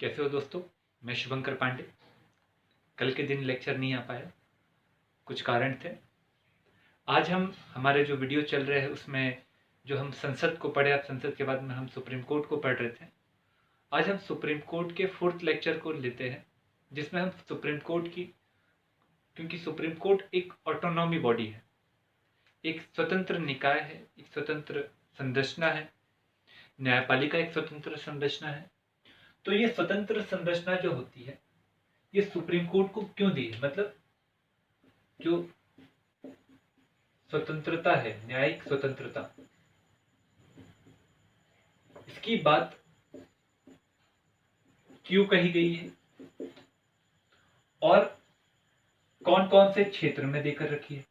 कैसे हो दोस्तों। मैं शुभंकर पांडे। कल के दिन लेक्चर नहीं आ पाया, कुछ कारण थे। आज हम हमारे जो वीडियो चल रहे हैं उसमें जो हम संसद को पढ़े, अब संसद के बाद में हम सुप्रीम कोर्ट को पढ़ रहे थे। आज हम सुप्रीम कोर्ट के 4th लेक्चर को लेते हैं, जिसमें हम सुप्रीम कोर्ट की, क्योंकि सुप्रीम कोर्ट एक ऑटोनॉमी बॉडी है, एक स्वतंत्र निकाय है, एक स्वतंत्र संरचना है। न्यायपालिका एक स्वतंत्र संरचना है। तो ये स्वतंत्र संरचना जो होती है, ये सुप्रीम कोर्ट को क्यों दी है? मतलब जो स्वतंत्रता है, न्यायिक स्वतंत्रता, इसकी बात क्यों कही गई है और कौन कौन से क्षेत्र में देकर रखी है।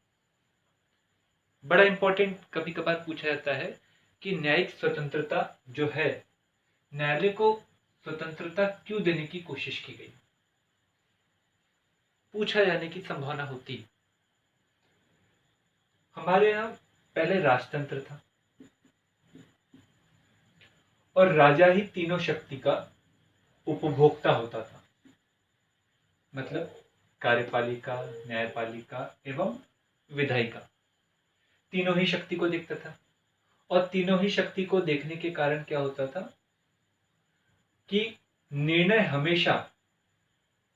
बड़ा इंपॉर्टेंट कभी कभार पूछा जाता है कि न्यायिक स्वतंत्रता जो है, न्यायालय को स्वतंत्रता क्यों देने की कोशिश की गई, पूछा जाने की संभावना होती है। हमारे यहाँ पहले राजतंत्र था और राजा ही तीनों शक्ति का उपभोक्ता होता था। मतलब कार्यपालिका, न्यायपालिका एवं विधायिका, तीनों ही शक्ति को देखता था। और तीनों ही शक्ति को देखने के कारण क्या होता था कि निर्णय हमेशा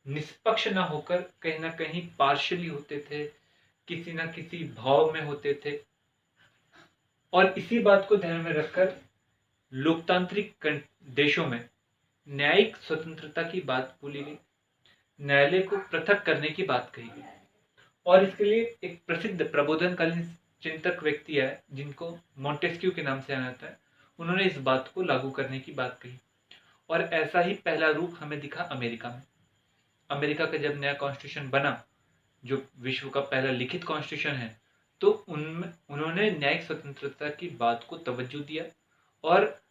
निष्पक्ष ना होकर कहीं ना कहीं पार्शियली होते थे, किसी ना किसी भाव में होते थे। और इसी बात को ध्यान में रखकर लोकतांत्रिक देशों में न्यायिक स्वतंत्रता की बात बोली गई, न्यायालय को पृथक करने की बात कही गई। और इसके लिए एक प्रसिद्ध प्रबोधनकालीन चिंतक व्यक्ति है जिनको मॉन्टेस्क्यू के नाम से जाना जाता है। उन्होंने इस बात को लागू करने की बात कही और ऐसा ही पहला रूप हमें दिखा अमेरिका में। अमेरिका का जब नया कॉन्स्टिट्यूशन बना, जो विश्व का पहला लिखित कॉन्स्टिट्यूशन है, तो उनमें उन्होंने न्यायिक स्वतंत्रता की बात को तवज्जो दिया और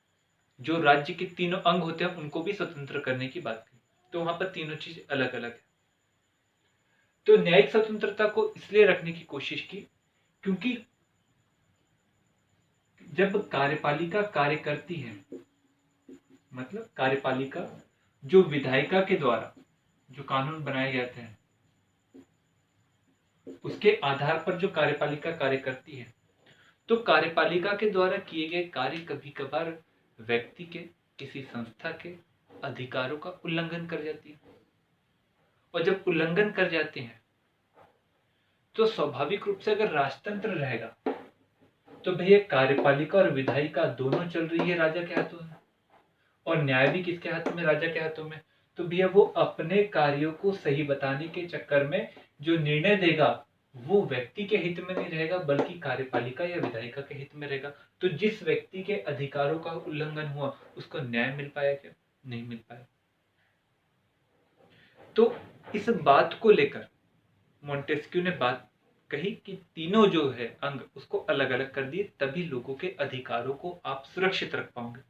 जो राज्य के तीनों अंग होते हैं उनको भी स्वतंत्र करने की बात की। तो वहां पर तीनों चीज अलग अलग है। तो न्यायिक स्वतंत्रता को इसलिए रखने की कोशिश की क्योंकि जब कार्यपालिका कार्य करती है, मतलब कार्यपालिका जो विधायिका के द्वारा जो कानून बनाए जाते हैं उसके आधार पर जो कार्यपालिका कार्य करती है, तो कार्यपालिका के द्वारा किए गए कार्य कभी कभार व्यक्ति के, किसी संस्था के अधिकारों का उल्लंघन कर जाती है। और जब उल्लंघन कर जाते हैं तो स्वाभाविक रूप से अगर राजतंत्र रहेगा तो भैया कार्यपालिका और विधायिका दोनों चल रही है राजा के हाथों में, और न्याय भी किसके हाथों में? राजा के हाथों में। तो भैया वो अपने कार्यों को सही बताने के चक्कर में जो निर्णय देगा वो व्यक्ति के हित में नहीं रहेगा बल्कि कार्यपालिका या विधायिका के हित में रहेगा। तो जिस व्यक्ति के अधिकारों का उल्लंघन हुआ उसको न्याय मिल पाया क्या? नहीं मिल पाया। तो इस बात को लेकर मॉन्टेस्क्यू ने बात कही कि तीनों जो है अंग उसको अलग अलग कर दिए, तभी लोगों के अधिकारों को आप सुरक्षित रख पाओगे।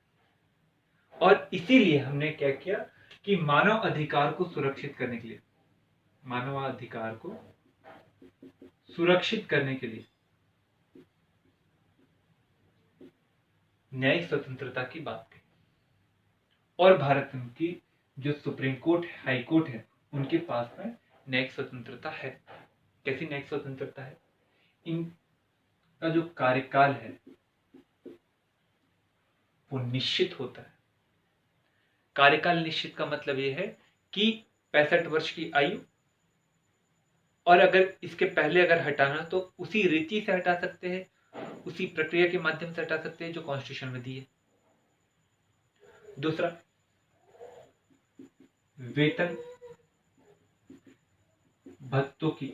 और इसीलिए हमने क्या किया कि मानव अधिकार को सुरक्षित करने के लिए, मानवाधिकार को सुरक्षित करने के लिए न्यायिक स्वतंत्रता की बात की। और भारत की जो सुप्रीम कोर्ट, हाई कोर्ट है, उनके पास में न्यायिक स्वतंत्रता है। कैसी न्यायिक स्वतंत्रता है? इनका जो कार्यकाल है वो निश्चित होता है। कार्यकाल निश्चित का मतलब यह है कि 65 वर्ष की आयु, और अगर इसके पहले अगर हटाना तो उसी रीति से हटा सकते हैं, उसी प्रक्रिया के माध्यम से हटा सकते हैं जो कॉन्स्टिट्यूशन में दी है। दूसरा, वेतन भत्तों की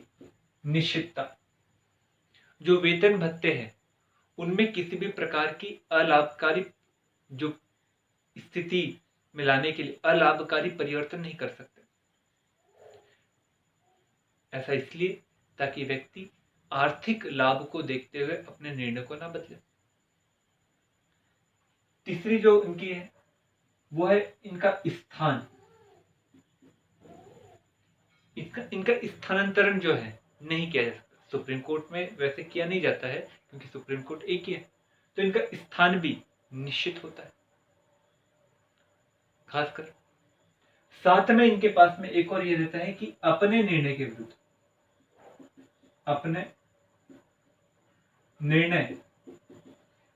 निश्चितता। जो वेतन भत्ते हैं उनमें किसी भी प्रकार की अलाभकारी जो स्थिति में लाने के लिए अलाभकारी परिवर्तन नहीं कर सकते। ऐसा इसलिए ताकि व्यक्ति आर्थिक लाभ को देखते हुए अपने निर्णय को ना बदले। तीसरी जो इनकी है वो है इनका स्थान। इनका स्थानांतरण जो है नहीं किया जा सकता। सुप्रीम कोर्ट में वैसे किया नहीं जाता है क्योंकि सुप्रीम कोर्ट एक ही है, तो इनका स्थान भी निश्चित होता है। खासकर साथ में इनके पास में एक और ये रहता है कि अपने निर्णय के विरुद्ध, अपने निर्णय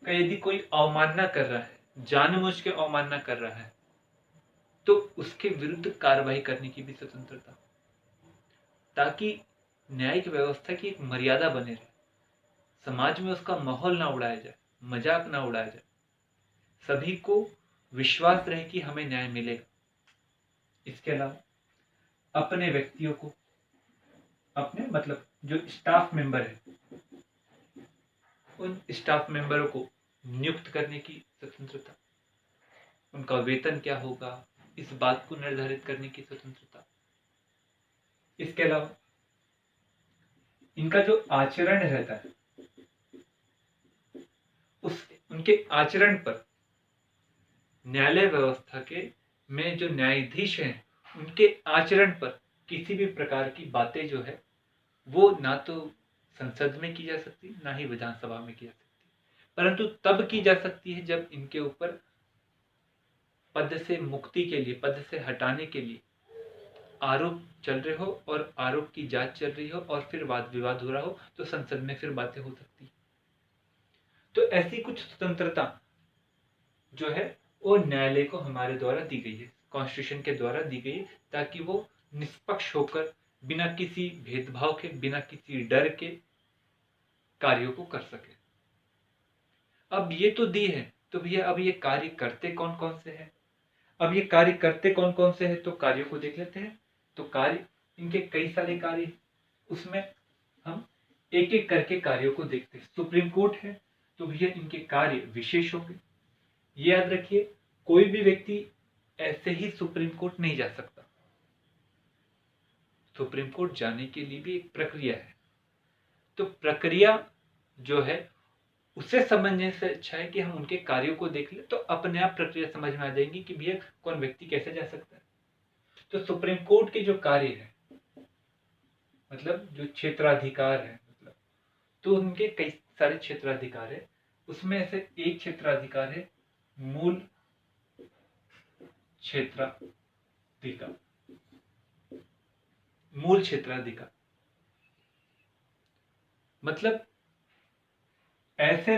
का यदि कोई अवमानना कर रहा है, जानबूझ के अवमानना कर रहा है, तो उसके विरुद्ध कार्रवाई करने की भी स्वतंत्रता, ताकि न्यायिक व्यवस्था की एक मर्यादा बने रहे, समाज में उसका माहौल ना उड़ाया जाए, मजाक ना उड़ाया जाए, सभी को विश्वास रहे कि हमें न्याय मिलेगा। इसके अलावा अपने व्यक्तियों को, अपने मतलब जो स्टाफ मेंबर है, उन स्टाफ मेंबरों को नियुक्त करने की स्वतंत्रता, उनका वेतन क्या होगा इस बात को निर्धारित करने की स्वतंत्रता। इसके अलावा इनका जो आचरण रहता है, उस उनके आचरण पर न्यायालय व्यवस्था के में जो न्यायाधीश हैं, उनके आचरण पर किसी भी प्रकार की बातें जो है वो ना तो संसद में की जा सकती, ना ही विधानसभा में की जा सकती, परंतु तब की जा सकती है जब इनके ऊपर पद से मुक्ति के लिए, पद से हटाने के लिए आरोप चल रहे हो और आरोप की जांच चल रही हो और फिर वाद विवाद हो रहा हो, तो संसद में फिर बातें हो सकती है। तो ऐसी कुछ स्वतंत्रता जो है वो न्यायालय को हमारे द्वारा दी गई है, कॉन्स्टिट्यूशन के द्वारा दी गई है, ताकि वो निष्पक्ष होकर बिना किसी भेदभाव के, बिना किसी डर के कार्यों को कर सके। अब ये तो दी है, तो भैया अब ये कार्य करते कौन कौन से हैं? अब ये कार्य करते कौन कौन से हैं, तो कार्यों को देख लेते हैं। तो कार्य, इनके कई सारे कार्य, उसमें हम एक एक करके कार्यों को देखते हैं। सुप्रीम कोर्ट है, तो भैया इनके कार्य विशेष होंगे। ये याद रखिए, कोई भी व्यक्ति ऐसे ही सुप्रीम कोर्ट नहीं जा सकता, सुप्रीम कोर्ट जाने के लिए भी एक प्रक्रिया है। तो प्रक्रिया जो है उसे समझने से अच्छा है कि हम उनके कार्यों को देख ले, तो अपने आप प्रक्रिया समझ में आ जाएगी कि भैया कौन व्यक्ति कैसे जा सकता है। तो सुप्रीम कोर्ट के जो कार्य है, मतलब जो क्षेत्राधिकार है, मतलब तो उनके कई सारे क्षेत्राधिकार है, उसमें से एक क्षेत्राधिकार है मूल क्षेत्राधिकार। मूल क्षेत्राधिकार मतलब ऐसे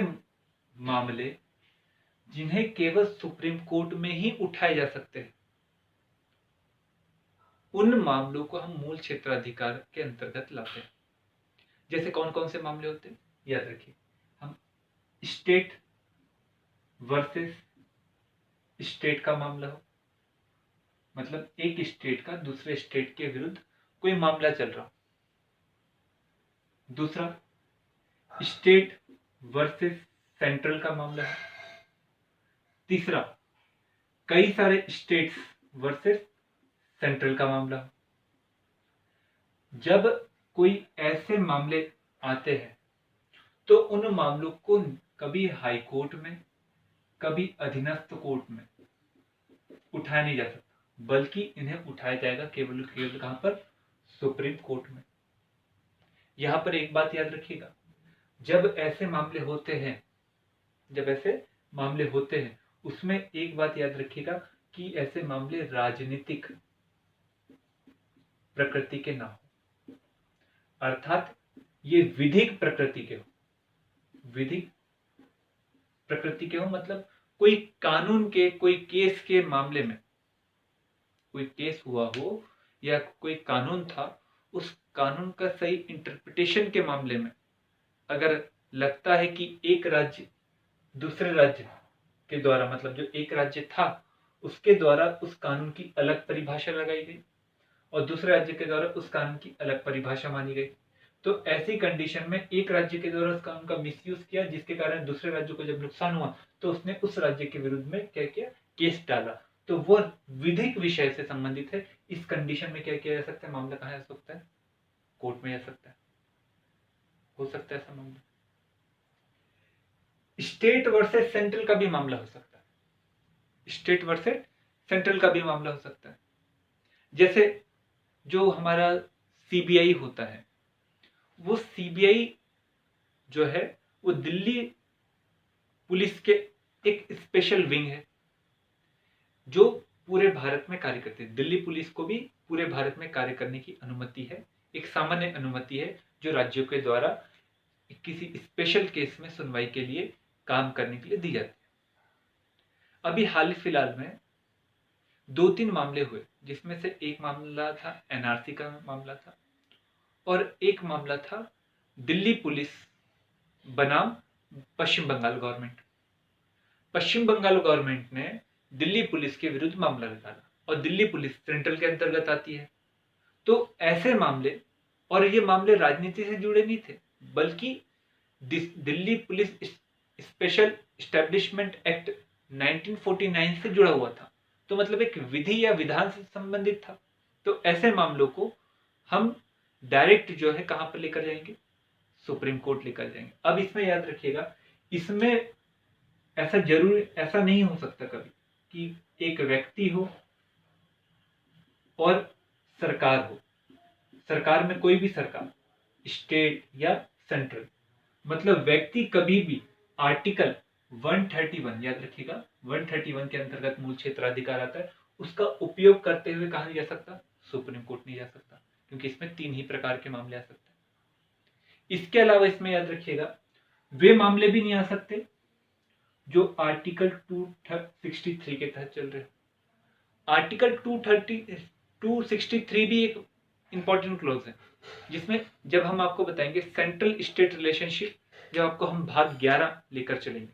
मामले जिन्हें केवल सुप्रीम कोर्ट में ही उठाए जा सकते हैं, उन मामलों को हम मूल क्षेत्राधिकार के अंतर्गत लाते हैं। जैसे कौन कौन से मामले होते हैं याद रखिए, हम स्टेट वर्सेस स्टेट का मामला हो, मतलब एक स्टेट का दूसरे स्टेट के विरुद्ध कोई मामला चल रहा हो। दूसरा, स्टेट वर्सेस सेंट्रल का मामला है। तीसरा, कई सारे स्टेट्स वर्सेस सेंट्रल का मामला हो। जब कोई ऐसे मामले आते हैं तो उन मामलों को कभी हाई कोर्ट में, कभी अधीनस्थ कोर्ट में उठाया नहीं जा सकता, बल्कि इन्हें उठाया जाएगा केवल केवल कहां पर? सुप्रीम कोर्ट में। यहां पर एक बात याद रखिएगा, जब ऐसे मामले होते हैं, जब ऐसे मामले होते हैं, उसमें एक बात याद रखिएगा कि ऐसे मामले राजनीतिक प्रकृति के ना हो, अर्थात ये विधिक प्रकृति के हो। विधिक प्रकृति के हो मतलब कोई कानून के, कोई केस के मामले में, कोई केस हुआ हो या कोई कानून था, उस कानून का सही इंटरप्रिटेशन के मामले में अगर लगता है कि एक राज्य दूसरे राज्य के द्वारा, मतलब जो एक राज्य था उसके द्वारा उस कानून की अलग परिभाषा लगाई गई और दूसरे राज्य के द्वारा उस कानून की अलग परिभाषा मानी गई, तो ऐसी कंडीशन में एक राज्य के द्वारा उस कानून का मिसयूज किया, जिसके कारण दूसरे राज्य को जब नुकसान हुआ तो उसने उस राज्य के विरुद्ध में क्या किया? केस डाला। तो वो विधिक विषय से संबंधित है। इस कंडीशन में क्या किया जा सकता है? मामला कहां जा सकता है? कोर्ट में जा सकता है, हो सकता है ऐसा मामला। स्टेट वर्सेस सेंट्रल का भी मामला हो सकता है, स्टेट वर्सेस सेंट्रल का भी मामला हो सकता है। जैसे जो हमारा सीबीआई होता है, वो सीबीआई जो है वो दिल्ली पुलिस के एक स्पेशल विंग है, जो पूरे भारत में कार्य करती है। दिल्ली पुलिस को भी पूरे भारत में कार्य करने की अनुमति है, एक सामान्य अनुमति है जो राज्यों के द्वारा किसी स्पेशल केस में सुनवाई के लिए काम करने के लिए दी जाती है। अभी हाल फिलहाल में 2-3 मामले हुए, जिसमें से एक मामला था एनआरसी का मामला था और एक मामला था दिल्ली पुलिस बनाम पश्चिम बंगाल गवर्नमेंट। पश्चिम बंगाल गवर्नमेंट ने दिल्ली पुलिस के विरुद्ध मामला निकाला और दिल्ली पुलिस सेंट्रल के अंतर्गत आती है। तो ऐसे मामले, और ये मामले राजनीति से जुड़े नहीं थे, बल्कि Delhi police special establishment act 1949 से जुड़ा हुआ था। तो मतलब एक विधि या विधान से संबंधित था। तो ऐसे मामलों को हम डायरेक्ट जो है कहां पर लेकर जाएंगे, सुप्रीम कोर्ट लेकर जाएंगे। अब इसमें याद रखिएगा, इसमें ऐसा नहीं हो सकता कभी कि एक व्यक्ति हो और सरकार हो, सरकार में कोई भी सरकार, स्टेट या सेंट्रल, मतलब व्यक्ति कभी भी आर्टिकल 131, याद रखिएगा 131 के अंतर्गत मूल क्षेत्राधिकार आता है, उसका उपयोग करते हुए कहा नहीं जा सकता, सुप्रीम कोर्ट नहीं जा सकता, क्योंकि इसमें 3 ही प्रकार के मामले आ सकते हैं। इसके अलावा इसमें याद रखिएगा, वे मामले भी नहीं आ सकते जो आर्टिकल 263 के तहत चल रहे हो। आर्टिकल 263 भी एक इंपॉर्टेंट क्लॉज है, जिसमें जब हम आपको बताएंगे सेंट्रल स्टेट रिलेशनशिप, जब आपको हम भाग 11 लेकर चलेंगे,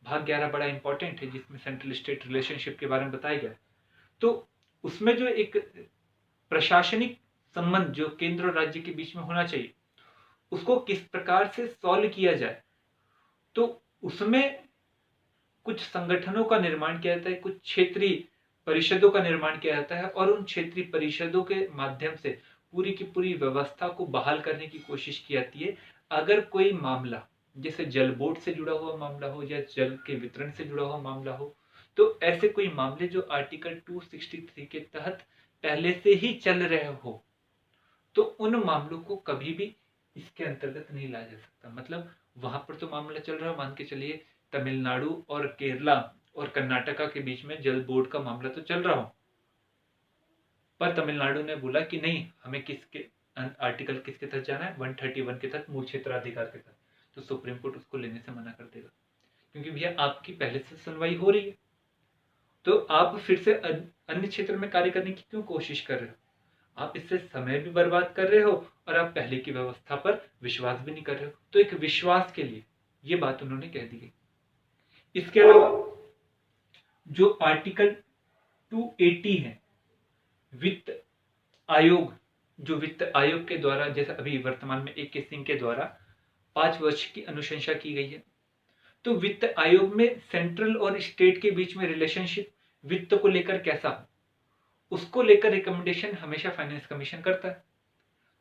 भाग 11 बड़ा इंपॉर्टेंट है, जिसमें सेंट्रल स्टेट रिलेशनशिप के बारे में बताया गया। तो उसमें जो एक प्रशासनिक संबंध जो केंद्र और राज्य के बीच में होना चाहिए, उसको किस प्रकार से सॉल्व किया जाए, तो उसमें कुछ संगठनों का निर्माण किया जाता है, कुछ क्षेत्रीय परिषदों का निर्माण किया जाता है और उन क्षेत्रीय परिषदों के माध्यम से पूरी की पूरी व्यवस्था को बहाल करने की कोशिश की जाती है। अगर कोई मामला, जैसे जल बोर्ड से जुड़ा हुआ मामला हो या जल के वितरण से जुड़ा हुआ मामला हो, तो ऐसे कोई मामले जो आर्टिकल 263 के तहत पहले से ही चल रहे हो, तो उन मामलों को कभी भी इसके अंतर्गत नहीं लाया जा सकता। मतलब वहां पर तो मामला चल रहा है, मान के चलिए तमिलनाडु और केरला और कर्नाटका के बीच में जल बोर्ड का मामला तो चल रहा हो, पर तमिलनाडु ने बोला कि नहीं, हमें किसके आर्टिकल किसके तहत जाना है, 131 के तहत, मूल क्षेत्राधिकार के तहत, तो सुप्रीम कोर्ट उसको लेने से मना कर देगा, क्योंकि भैया आपकी पहले से सुनवाई हो रही है, तो आप फिर से अन्य क्षेत्र में कार्य करने की क्यों कोशिश कर रहे हो? आप इससे समय भी बर्बाद कर रहे हो और आप पहले की व्यवस्था पर विश्वास भी नहीं कर रहे हो। तो एक विश्वास के लिए ये बात उन्होंने कह दी गई। इसके अलावा जो आर्टिकल 280 है, वित्त आयोग, जो वित्त आयोग के द्वारा, जैसे अभी वर्तमान में AK सिंह के द्वारा 5 वर्ष की अनुशंसा की गई है, तो वित्त आयोग में सेंट्रल और स्टेट के बीच में रिलेशनशिप वित्त को लेकर कैसा हो, उसको लेकर रिकमेंडेशन हमेशा फाइनेंस कमीशन करता है।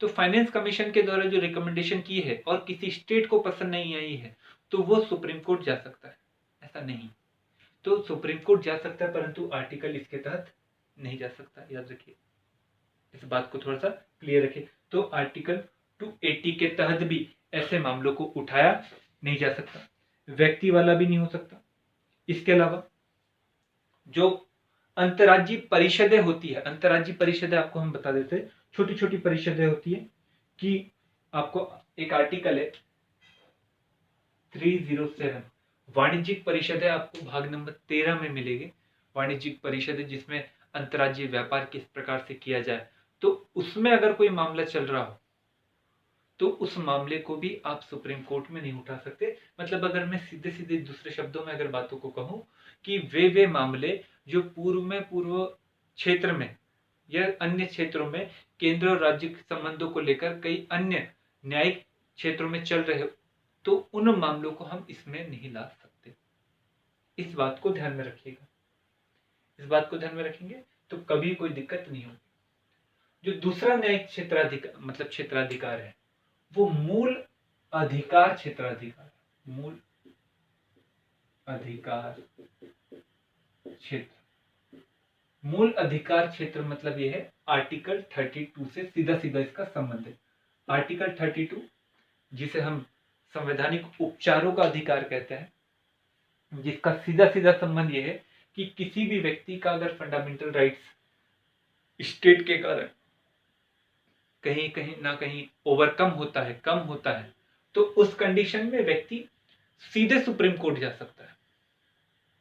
तो फाइनेंस कमीशन के द्वारा जो रिकमेंडेशन की है और किसी स्टेट को पसंद नहीं आई है, तो वो सुप्रीम कोर्ट जा सकता है, ऐसा नहीं। तो सुप्रीम कोर्ट जा सकता है, परंतु आर्टिकल इसके तहत नहीं जा सकता, याद रखिए, इस बात को थोड़ा सा क्लियर रखिए। तो आर्टिकल 280 के तहत भी ऐसे मामलों को उठाया नहीं जा सकता, व्यक्ति वाला भी नहीं हो सकता। इसके अलावा जो अंतर्राज्यीय परिषदें होती है, अंतर्राज्यीय परिषदें आपको हम बता देते हैं, छोटी छोटी परिषदें होती है कि आपको एक आर्टिकल है 307, वाणिज्यिक परिषदें आपको भाग नंबर 13 में मिलेगी। वाणिज्यिक परिषदें जिसमें अंतर्राज्यीय व्यापार किस प्रकार से किया जाए, तो उसमें अगर कोई मामला चल रहा हो तो उस मामले को भी आप सुप्रीम कोर्ट में नहीं उठा सकते। मतलब अगर मैं सीधे सीधे दूसरे शब्दों में अगर बातों को कहूं कि वे मामले जो पूर्व क्षेत्र में या अन्य क्षेत्रों में केंद्र और राज्य के संबंधों को लेकर कई अन्य न्यायिक क्षेत्रों में चल रहे हो, तो उन मामलों को हम इसमें नहीं ला सकते। इस बात को ध्यान में रखिएगा, इस बात को ध्यान में रखेंगे तो कभी कोई दिक्कत नहीं होगी। जो दूसरा न्यायिक क्षेत्राधिकार, मतलब क्षेत्राधिकार है, वो मूल अधिकार क्षेत्राधिकार, मूल अधिकार क्षेत्र। मूल अधिकार क्षेत्र मतलब ये है आर्टिकल 32 से सीधा सीधा इसका संबंध है। आर्टिकल 32 जिसे हम संवैधानिक उपचारों का अधिकार कहते हैं, जिसका सीधा सीधा संबंध ये है कि किसी भी व्यक्ति का अगर फंडामेंटल राइट्स स्टेट के कारण कहीं कहीं ना कहीं ओवरकम होता है, कम होता है, तो उस कंडीशन में व्यक्ति सीधे सुप्रीम कोर्ट जा सकता है।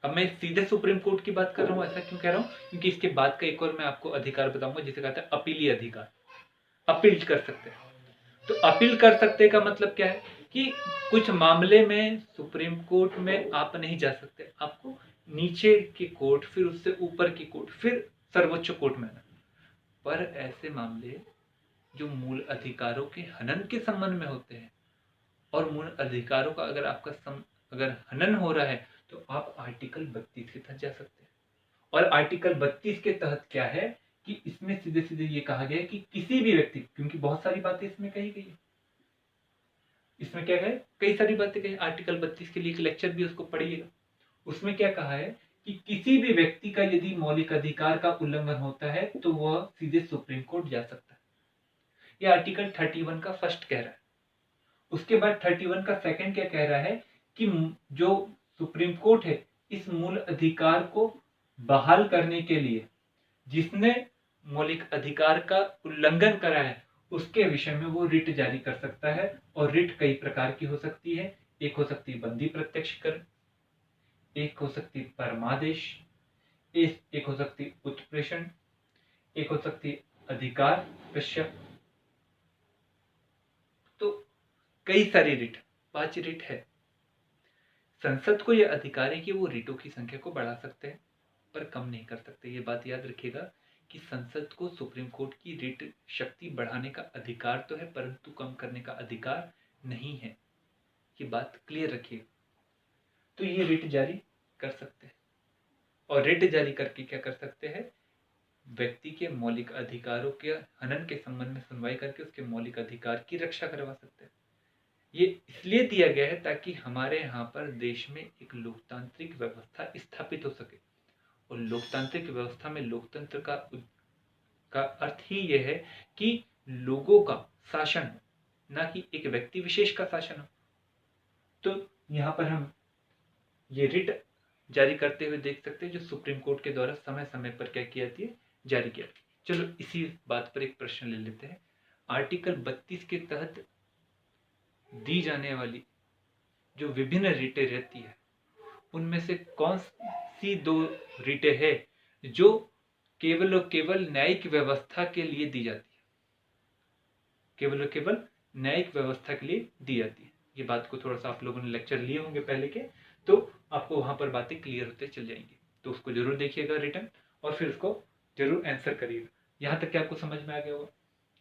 अब मैं सीधे सुप्रीम कोर्ट की बात कर रहा हूं, ऐसा क्यों कह रहा हूं? क्योंकि इसके बाद का एक और मैं आपको अधिकार बताऊंगा जिसे कहते हैं अपीलीय अधिकार। अपील कर सकते हैं। तो अपील कर सकते का मतलब क्या है कि कुछ मामले में सुप्रीम कोर्ट में आप नहीं जा सकते, आपको नीचे की कोर्ट, फिर उससे ऊपर की कोर्ट, फिर सर्वोच्च कोर्ट में आना। पर ऐसे मामले जो मूल अधिकारों के हनन के संबंध में होते हैं, और मूल अधिकारों का अगर आपका अगर हनन हो रहा है, तो आप आर्टिकल 32 के तहत जा सकते हैं। और आर्टिकल 32 के तहत क्या है कि इसमें सीधे सीधे ये कहा गया है कि किसी भी व्यक्ति, क्योंकि बहुत सारी बातें इसमें कही गई है, इसमें क्या है, कई सारी बातें कही। आर्टिकल 32 के लिए एक लेक्चर भी उसको पढ़िएगा। उसमें क्या कहा है कि किसी भी व्यक्ति का यदि मौलिक अधिकार का उल्लंघन होता है तो वह सीधे सुप्रीम कोर्ट जा सकता है। यह आर्टिकल 31 का फर्स्ट कह रहा है। उसके बाद 31 का सेकंड क्या कह रहा है कि जो सुप्रीम कोर्ट है, इस मूल अधिकार को बहाल करने के लिए जिसने मौलिक अधिकार का उल्लंघन करा है उसके विषय में वो रिट जारी कर सकता है। और रिट कई प्रकार की हो सकती है। एक हो सकती है बंदी प्रत्यक्षकरण, एक हो सकती है परमादेश, एक हो सकती है उत्प्रेषण, एक हो सकती है अधिकार कश्यप। तो कई सारी रिट, 5 रिट है। संसद को यह अधिकार है कि वो रिटों की संख्या को बढ़ा सकते हैं, पर कम नहीं कर सकते। ये बात याद रखिएगा कि संसद को सुप्रीम कोर्ट की रिट शक्ति बढ़ाने का अधिकार तो है, परंतु कम करने का अधिकार नहीं है। ये बात क्लियर रखिएगा। तो ये रिट जारी कर सकते हैं, और रिट जारी करके क्या कर सकते हैं, व्यक्ति के मौलिक अधिकारों के हनन के संबंध में सुनवाई करके उसके मौलिक अधिकार की रक्षा करवा सकते हैं। ये इसलिए दिया गया है ताकि हमारे यहाँ पर देश में एक लोकतांत्रिक व्यवस्था स्थापित हो सके। और लोकतांत्रिक व्यवस्था में लोकतंत्र का अर्थ ही यह है कि लोगों का शासन हो, ना कि एक व्यक्ति विशेष का शासन हो। तो यहाँ पर हम ये रिट जारी करते हुए देख सकते हैं जो सुप्रीम कोर्ट के द्वारा समय समय पर क्या किया जाती है, जारी किया। चलो इसी बात पर एक प्रश्न ले लेते हैं। आर्टिकल 32 के तहत दी जाने वाली जो विभिन्न रिटें रहती है, उनमें से कौन सी 2 रिटें हैं जो केवल और केवल न्यायिक व्यवस्था के लिए दी जाती है? केवल और केवल न्यायिक व्यवस्था के लिए दी जाती है। ये बात को थोड़ा सा आप लोगों ने लेक्चर लिए होंगे पहले के, तो आपको वहां पर बातें क्लियर होते चल जाएंगी। तो उसको जरूर देखिएगा रिटर्न, और फिर उसको जरूर आंसर करिएगा। यहाँ तक क्या आपको समझ में आ गया होगा?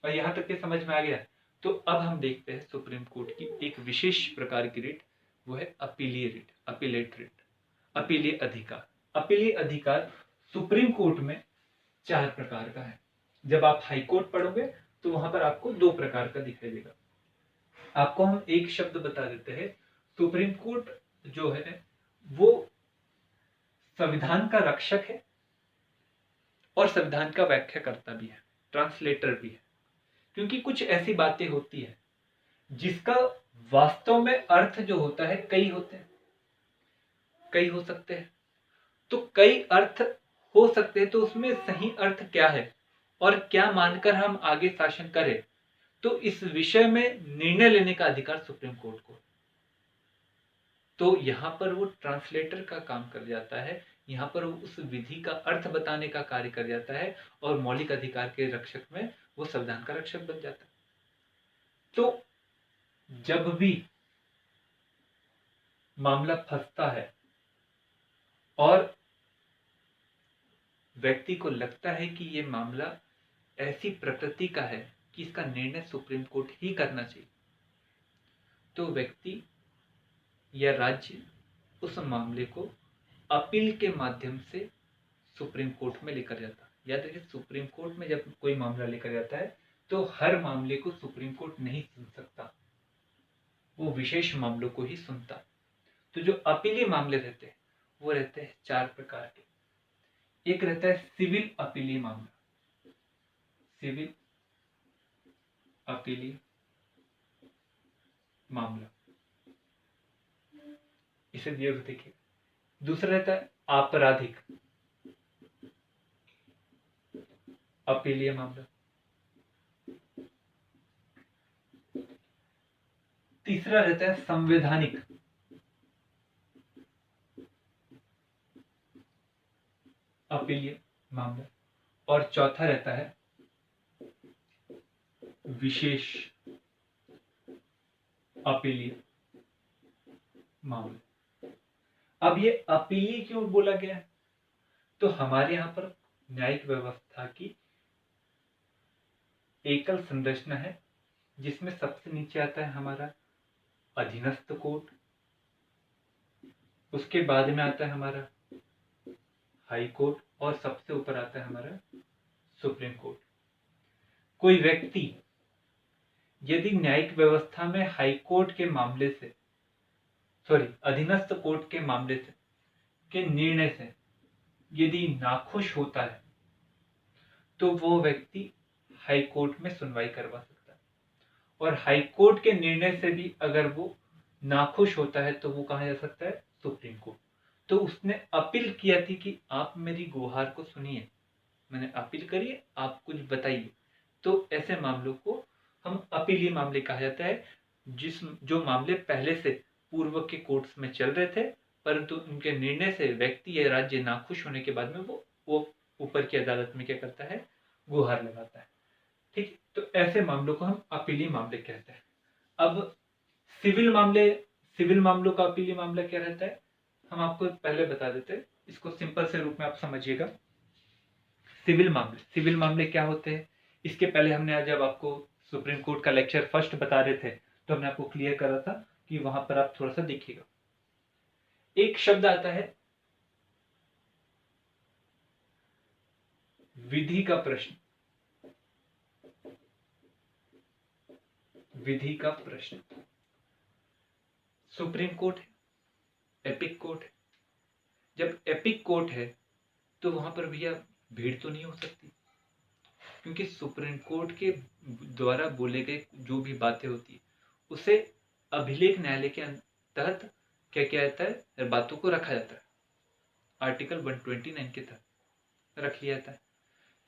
और यहाँ तक के समझ में आ गया तो अब हम देखते हैं सुप्रीम कोर्ट की एक विशेष प्रकार की रिट, वो है अपीलीय रिट, अपीलेट रिट, अपीलीय अधिकार। अपीलीय अधिकार सुप्रीम कोर्ट में 4 प्रकार का है। जब आप हाई कोर्ट पढ़ोगे तो वहां पर आपको 2 प्रकार का दिखाई देगा। आपको हम एक शब्द बता देते हैं, सुप्रीम कोर्ट जो है वो संविधान का रक्षक है और संविधान का व्याख्याकर्ता भी है, ट्रांसलेटर भी है। क्योंकि कुछ ऐसी बातें होती है जिसका वास्तव में अर्थ जो होता है, कई होते हैं, कई हो सकते हैं। तो कई अर्थ हो सकते हैं, तो उसमें सही अर्थ क्या है और क्या मानकर हम आगे शासन करें, तो इस विषय में निर्णय लेने का अधिकार सुप्रीम कोर्ट को। तो यहां पर वो ट्रांसलेटर का काम कर जाता है, यहां पर वो उस विधि का अर्थ बताने का कार्य कर जाता है, और मौलिक अधिकार के रक्षक में वो संविधान का रक्षक बन जाता है। तो जब भी मामला फंसता है और व्यक्ति को लगता है कि ये मामला ऐसी प्रकृति का है कि इसका निर्णय सुप्रीम कोर्ट ही करना चाहिए, तो व्यक्ति या राज्य उस मामले को अपील के माध्यम से सुप्रीम कोर्ट में लेकर जाता है। याद रखिए, सुप्रीम कोर्ट में जब कोई मामला लेकर जाता है तो हर मामले को सुप्रीम कोर्ट नहीं सुन सकता, वो विशेष मामलों को ही सुनता। तो जो अपीलीय मामले रहते हैं वो रहते हैं 4 प्रकार के। एक रहता है सिविल अपीलीय मामला, सिविल अपीलीय मामला, इसे जरूर देखिए। दूसरा रहता है आपराधिक, अपीलीय मामला। तीसरा रहता है संवैधानिक, अपीलीय मामला। और चौथा रहता है विशेष अपीलीय मामला। अब ये अपीलीय क्यों बोला गया है? तो हमारे यहां पर न्यायिक व्यवस्था की एकल संरचना है, जिसमें सबसे नीचे आता है हमारा अधीनस्थ कोर्ट, उसके बाद में आता है हमारा हाई कोर्ट, और सबसे ऊपर आता है हमारा सुप्रीम कोर्ट। कोई व्यक्ति यदि न्यायिक व्यवस्था में हाई कोर्ट के मामले से, अधीनस्थ कोर्ट के मामले से, के निर्णय से यदि नाखुश होता है, तो वो व्यक्ति हाई कोर्ट में सुनवाई करवा सकता है। और हाई कोर्ट के निर्णय से भी अगर वो नाखुश होता है, तो वो कहा जा सकता है सुप्रीम कोर्ट। तो उसने अपील किया थी कि आप मेरी गुहार को सुनिए, मैंने अपील करी, आप कुछ बताइए। तो ऐसे मामलों को हम अपीलीय मामले कहा जाता है, जो मामले पहले से पूर्व के कोर्ट्स में चल रहे थे, परंतु उनके निर्णय से व्यक्ति या राज्य नाखुश होने के बाद में वो ऊपर की अदालत में क्या करता है, गुहार लगाता है। ठीक, तो ऐसे मामलों को हम अपीलीय मामले कहते हैं। अब सिविल मामलों का अपीलीय मामला क्या रहता है, हम आपको पहले बता देते हैं, इसको सिंपल से रूप में आप समझिएगा। सिविल मामले क्या होते हैं, इसके पहले हमने आज जब आपको सुप्रीम कोर्ट का लेक्चर फर्स्ट बता रहे थे, तो हमने आपको क्लियर करा था कि वहां पर आप थोड़ा सा देखिएगा। एक शब्द आता है विधि का प्रश्न। विधि का प्रश्न, सुप्रीम कोर्ट है, एपिक कोर्ट है। जब एपिक कोर्ट है तो वहां पर भैया भीड़ तो नहीं हो सकती, क्योंकि सुप्रीम कोर्ट के द्वारा बोले गए जो भी बातें होती है, उसे अभिलेख न्यायालय के तहत क्या किया जाता है, बातों को रखा जाता है। आर्टिकल 129 के तहत रख लिया जाता है।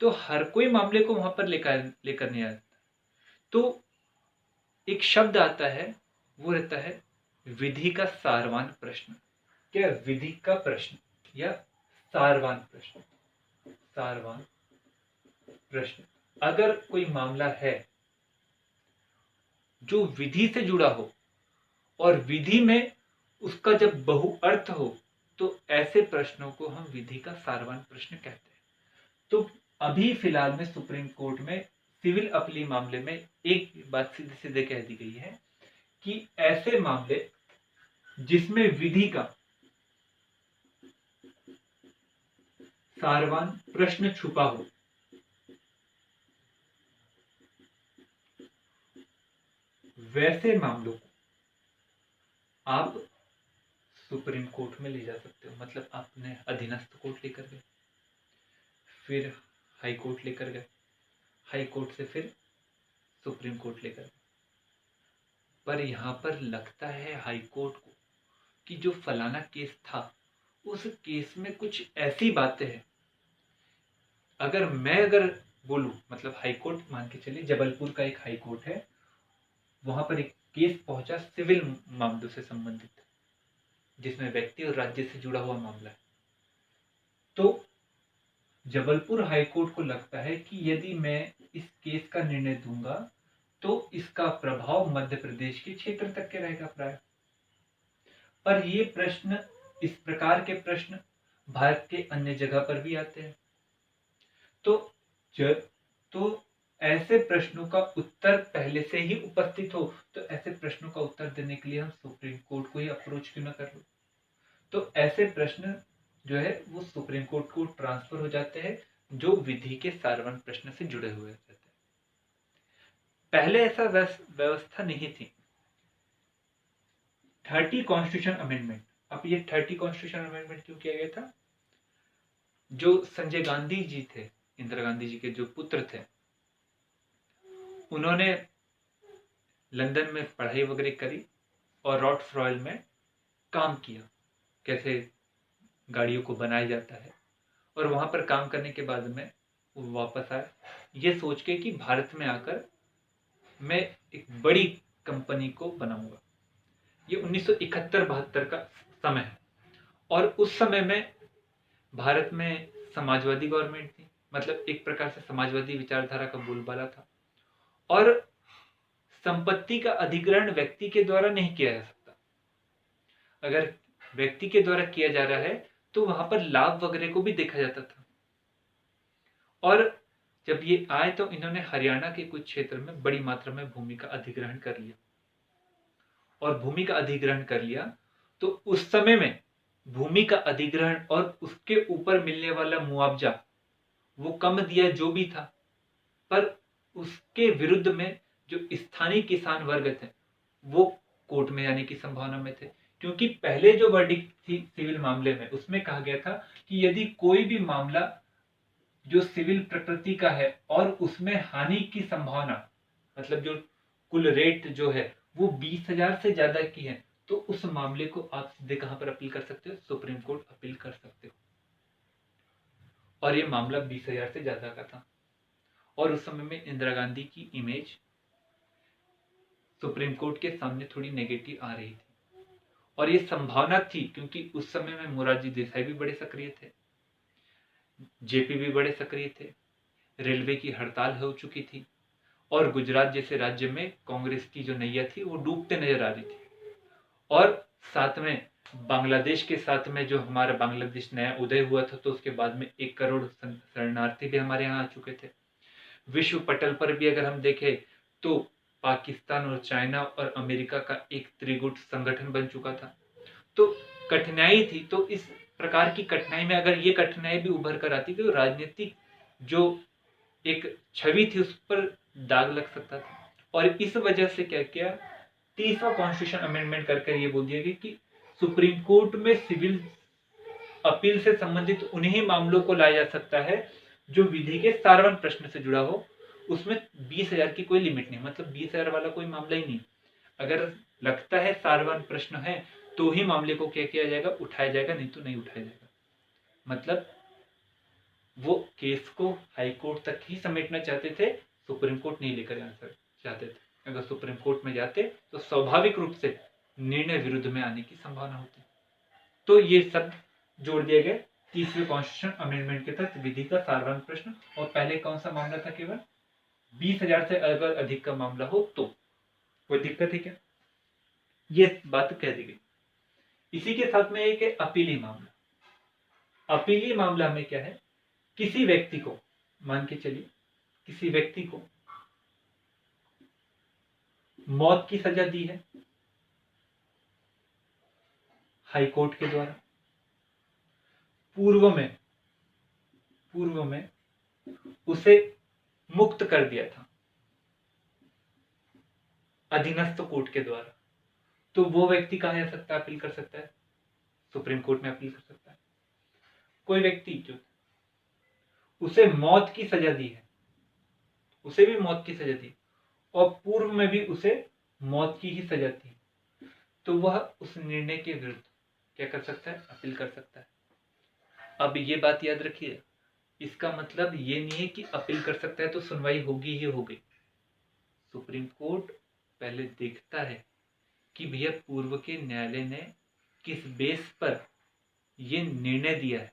तो हर कोई मामले को वहां पर लेकर नहीं आता। तो एक शब्द आता है, वो रहता है विधि का सारवान प्रश्न। क्या? विधि का प्रश्न या सारवान प्रश्न। सारवान प्रश्न, अगर कोई मामला है जो विधि से जुड़ा हो और विधि में उसका जब बहुअर्थ हो, तो ऐसे प्रश्नों को हम विधि का सारवान प्रश्न कहते हैं। तो अभी फिलहाल में सुप्रीम कोर्ट में सिविल अपील मामले में एक बात सीधे सीधे कह दी गई है कि ऐसे मामले जिसमें विधि का सारवान प्रश्न छुपा हो, वैसे मामलों को आप सुप्रीम कोर्ट में ले जा सकते हो। मतलब आपने अधीनस्थ कोर्ट लेकर गए, फिर हाई कोर्ट लेकर गए, हाई कोर्ट से फिर सुप्रीम कोर्ट लेकर गए। पर यहां पर लगता है हाई कोर्ट को कि जो फलाना केस था, उस केस में कुछ ऐसी बातें हैं, अगर बोलूं, मतलब हाई कोर्ट मान के चलिए जबलपुर का एक हाई कोर्ट है, वहां पर एक केस पहुंचा सिविल मामलों से संबंधित, जिसमें व्यक्ति और राज्य से जुड़ा हुआ मामला है। तो जबलपुर हाई कोर्ट को लगता है कि यदि मैं इस केस का निर्णय दूंगा, तो इसका प्रभाव मध्य प्रदेश के क्षेत्र तक के रहेगा प्राय। पर ये प्रश्न, इस प्रकार के प्रश्न भारत के अन्य जगह पर भी आते हैं। तो ऐसे प्रश्नों का उत्तर पहले से ही उपस्थित हो, तो ऐसे प्रश्नों का उत्तर देने के लिए हम सुप्रीम कोर्ट को ही अप्रोच क्यों ना कर लो। तो ऐसे प्रश्न जो है वो सुप्रीम कोर्ट को ट्रांसफर हो जाते हैं, जो विधि के सारवान प्रश्न से जुड़े हुए रहते हैं। पहले ऐसा व्यवस्था नहीं थी। 30 कॉन्स्टिट्यूशन अमेंडमेंट, अब ये 30 कॉन्स्टिट्यूशन अमेंडमेंट क्यों किया गया था? जो संजय गांधी जी थे, इंदिरा गांधी जी के जो पुत्र थे, उन्होंने लंदन में पढ़ाई वगैरह करी और रॉट फ्रॉयल में काम किया, कैसे गाड़ियों को बनाया जाता है और वहाँ पर काम करने के बाद में वो वापस आए ये सोच के कि भारत में आकर मैं एक बड़ी कंपनी को बनाऊंगा। ये 1971-72 का समय है और उस समय में भारत में समाजवादी गवर्नमेंट थी, मतलब एक प्रकार से समाजवादी विचारधारा का बोलबाला था और संपत्ति का अधिग्रहण व्यक्ति के द्वारा नहीं किया जा सकता। अगर व्यक्ति के द्वारा किया जा रहा है तो वहां पर लाभ वगैरह को भी देखा जाता था। और जब ये आए तो इन्होंने हरियाणा के कुछ क्षेत्र में बड़ी मात्रा में भूमि का अधिग्रहण कर लिया और भूमि का अधिग्रहण कर लिया तो उस समय में भूमि का अधिग्रहण और उसके ऊपर मिलने वाला मुआवजा वो कम दिया जो भी था, पर उसके विरुद्ध में जो स्थानीय किसान वर्ग थे वो कोर्ट में जाने की संभावना में थे, क्योंकि पहले जो वर्डिक्ट थी सिविल मामले में उसमें कहा गया था कि यदि कोई भी मामला जो सिविल प्रकृति का है और उसमें हानि की संभावना, मतलब जो कुल रेट जो है वो 20,000 से ज्यादा की है, तो उस मामले को आप सीधे कहां पर अपील कर सकते हो? सुप्रीम कोर्ट अपील कर सकते हो। और ये मामला 20,000 से ज्यादा का था और उस समय में इंदिरा गांधी की इमेज सुप्रीम कोर्ट के सामने थोड़ी नेगेटिव आ रही थी और ये संभावना थी क्योंकि उस समय में मोरारजी देसाई भी बड़े सक्रिय थे, जेपी भी बड़े सक्रिय थे, रेलवे की हड़ताल हो चुकी थी और गुजरात जैसे राज्य में कांग्रेस की जो नैया थी वो डूबते नजर आ रही थी और साथ में बांग्लादेश के साथ में जो हमारा बांग्लादेश नया उदय हुआ था तो उसके बाद में 1 करोड़ शरणार्थी भी हमारे यहाँ आ चुके थे। विश्व पटल पर भी अगर हम देखें तो पाकिस्तान और चाइना और अमेरिका का एक त्रिगुट संगठन बन चुका था। तो कठिनाई थी, तो इस प्रकार की कठिनाई में अगर ये कठिनाई भी उभर कर आती तो राजनीतिक जो एक छवि थी उस पर दाग लग सकता था और इस वजह से क्या किया, 30वां कॉन्स्टिट्यूशन अमेंडमेंट करके ये बोल दिया गया कि सुप्रीम कोर्ट में सिविल अपील से संबंधित उन्हीं मामलों को लाया जा सकता है जो विधि के सारवन प्रश्न से जुड़ा हो। उसमें 20,000 की कोई लिमिट नहीं, मतलब 20,000 वाला कोई मामला ही नहीं। अगर लगता है सारवन प्रश्न है तो ही मामले को क्या किया जाएगा, उठाया जाएगा, नहीं तो नहीं उठाया जाएगा। मतलब वो केस को हाई कोर्ट तक ही समेटना चाहते थे, सुप्रीम कोर्ट नहीं लेकर जाना चाहते थे। अगर सुप्रीम कोर्ट में जाते तो स्वाभाविक रूप से निर्णय विरुद्ध में आने की संभावना होती। तो ये सब जोड़ दिए गए 30वें कॉन्स्टिट्यूशन अमेंडमेंट के तहत विधि का सारवन प्रश्न। और पहले कौन सा मामला था, केवल 20,000 से अगर अधिक का मामला हो तो कोई दिक्कत है क्या, ये बात कह दी गई। इसी के साथ में एक अपीली मामला। अपीली मामला में क्या है, किसी व्यक्ति को, मान के चलिए किसी व्यक्ति को मौत की सजा दी है हाई कोर्ट के द्वारा, पूर्व में उसे मुक्त कर दिया था अधीनस्थ कोर्ट के द्वारा, तो वो व्यक्ति कहां जा सकता है, अपील कर सकता है? सुप्रीम कोर्ट में अपील कर सकता है। कोई व्यक्ति जो उसे मौत की सजा दी है, उसे भी मौत की सजा दी और पूर्व में भी उसे मौत की ही सजा थी, तो वह उस निर्णय के विरुद्ध क्या कर सकता है, अपील कर सकता है। अब ये बात याद रखिए, इसका मतलब ये नहीं है कि अपील कर सकता है तो सुनवाई होगी ही होगी। सुप्रीम कोर्ट पहले देखता है कि भैया पूर्व के न्यायालय ने किस बेस पर ये निर्णय दिया है।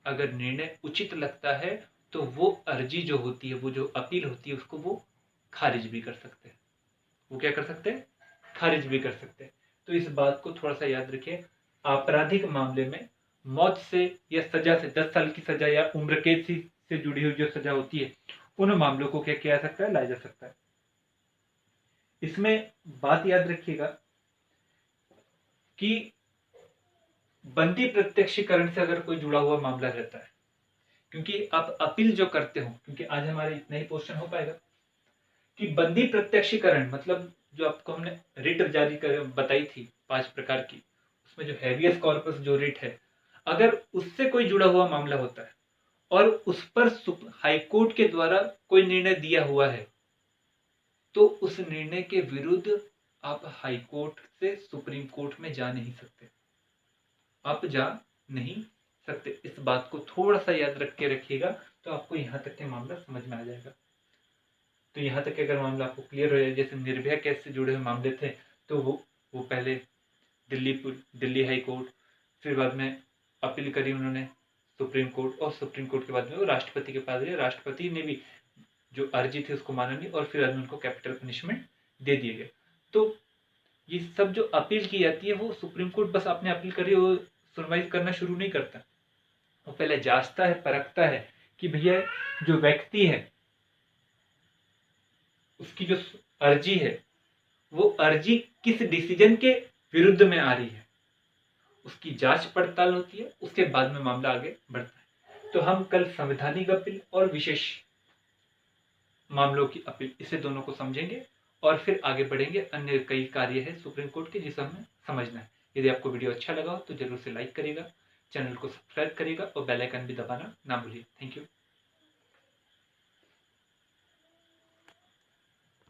अगर निर्णय उचित लगता है तो वो अर्जी जो होती है, वो जो अपील होती है, उसको वो खारिज भी कर सकते हैं। वो क्या कर सकते हैं, खारिज भी कर सकते हैं। तो इस बात को थोड़ा सा याद रखिए। आपराधिक मामले में मौत से या सजा से 10 साल की सजा या उम्र कैद से जुड़ी हुई जो सजा होती है, उन मामलों को क्या किया जा सकता है, लाया जा सकता है। इसमें बात याद रखिएगा कि बंदी प्रत्यक्षीकरण से अगर कोई जुड़ा हुआ मामला रहता है, क्योंकि आप अपील जो करते हो, क्योंकि आज हमारे इतना ही क्वेश्चन हो पाएगा कि बंदी प्रत्यक्षीकरण मतलब जो आपको हमने रिट जारी कर बताई थी 5 प्रकार की, उसमें जो हैवियस कॉर्पस जो रिट है, अगर उससे कोई जुड़ा हुआ मामला होता है और उस पर हाई कोर्ट के द्वारा कोई निर्णय दिया हुआ है, तो उस निर्णय के विरुद्ध आप हाई कोर्ट से सुप्रीम कोर्ट में जा नहीं सकते, आप जा नहीं सकते। इस बात को थोड़ा सा याद रख के रखिएगा, तो आपको यहाँ तक के मामला समझ में आ जाएगा। तो यहाँ तक के अगर मामला आपको क्लियर हो जाए, जैसे निर्भया केस से जुड़े हुए मामले थे, तो वो पहले दिल्ली हाई कोर्ट, फिर बाद में अपील करी उन्होंने सुप्रीम कोर्ट, और सुप्रीम कोर्ट के बाद में वो राष्ट्रपति के पास गए। राष्ट्रपति ने भी जो अर्जी थी उसको माना नहीं, और फिर बाद में उनको कैपिटल पनिशमेंट दे दिए गए। तो ये सब जो अपील की जाती है, वो सुप्रीम कोर्ट बस आपने अपील करी, वो सुनवाई करना शुरू नहीं करता। वो पहले जांचता है, परखता है कि भैया जो व्यक्ति है उसकी जो अर्जी है, वो अर्जी किस डिसीजन के विरुद्ध में आ रही है, उसकी जांच पड़ताल होती है, उसके बाद में मामला आगे बढ़ता है। तो हम कल संवैधानिक अपील और विशेष मामलों की अपील, इसे दोनों को समझेंगे और फिर आगे बढ़ेंगे। अन्य कई कार्य है सुप्रीम कोर्ट के जिसे हमें समझना है। यदि आपको वीडियो अच्छा लगा हो तो जरूर से लाइक करिएगा, चैनल को सब्सक्राइब करिएगा और बेल आइकन भी दबाना ना भूलिए। Thank you.